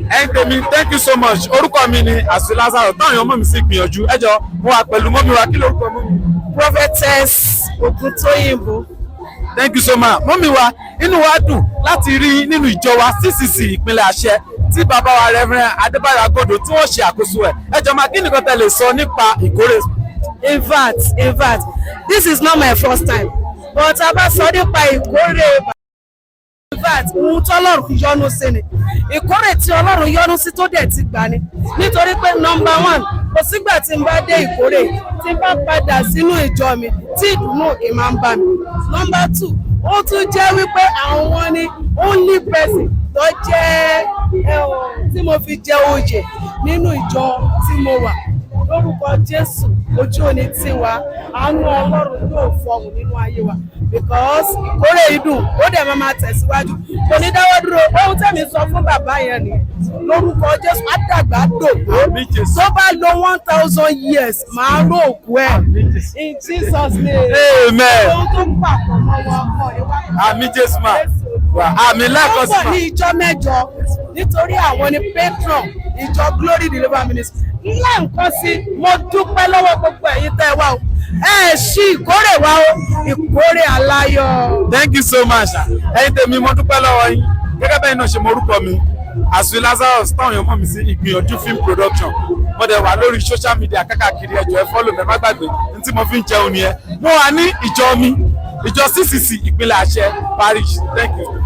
Tèmi, thank you so much. Orúkọ mi ni ASE Lazaro. Táwọn ọmọ mi sì gbìyànjú. Ẹ jọ̀ọ́ mo wà pẹ̀lú mọ́mí wa kí lórúkọ mọ́mí. Prophetess Oguntoyinbo. Thank you so much. Mọ́mí wa inú wa dùn láti rí nínú ìjọ wa CCC ìpínlẹ̀ àṣẹ tí bàbá wa Reverend Adebayo Agodo tí wọ́n ṣe àkóso ẹ̀. Ẹ jọ̀ọ́ máa kí nìkan tẹ́ lè sọ nípa ìkórè. In fact, this is not my first time. But a bá sọ nípa ìkórè. In fact, ohun tí Ọlọ́run yọ́nú sí ni. Ìkórè tí Ọlọ́run yọ́nú sí tó dẹ̀ ti gbà ni. Nítorí pé number one, kò sígbà tí n bá dé ìkórè tí n bá padà sínú ìjọ mi tí ìdùnnú òkè máa ń bá mi. Number two, ó tún jẹ́ wípé àwọn ni only person tó jẹ́ tí mo fi jẹ oyè nínú ìjọ tí mo wà. Lórúkọ Jésù, ojú òní tiwa, àánú Ọlọ́run yóò fọhùn nínú ayé wa because ìkórè ìdùn ó dẹ̀ máa tẹ̀síwájú. Kò ní dáwọ́ dúró. Ohun tẹ́mi sọ fún bàbá yẹn ni lórúkọ Jésù àdàgbà dògbò. Tó bá lo 1000 years, màá ró òkú ẹ̀. In Jesus name. Amen. Ohun tó pàpọ̀ mọ́ wọn kọ́ ìwà. Àmín Jésù mà. Àmín lẹ́ẹ̀kan sí mà. Ó pọ̀ ní ìjọ mẹ́jọ nítorí àwọn ni patron ìjọ Glory Deliver Ministry. Lẹ́ẹ̀kan sí, mo dúpẹ́ lọ́wọ́ gbogbo ẹ̀yin tẹ́ wá o. Ẹ ṣí ìkórè wa o, ìkórè aláyọ̀. Thank you so much. Tèmi, mo dúpẹ́ lọ́wọ́ yín. Gẹ́gẹ́ bẹ́ẹ̀ náà ṣe mo orúkọ mi. ASE Lazaro táwọn èèyàn mọ̀ mí sí ìgbìyànjú film production. Mo dẹ̀ wà lórí social media kákàkiri ẹjọ́ ẹ follow mi má gbàgbé ní tí mo fi ń jẹun nìyẹn. Mo wà ní ìjọ mi, ìjọ CCC ìpínlẹ̀ àṣẹ Parish. Thank you.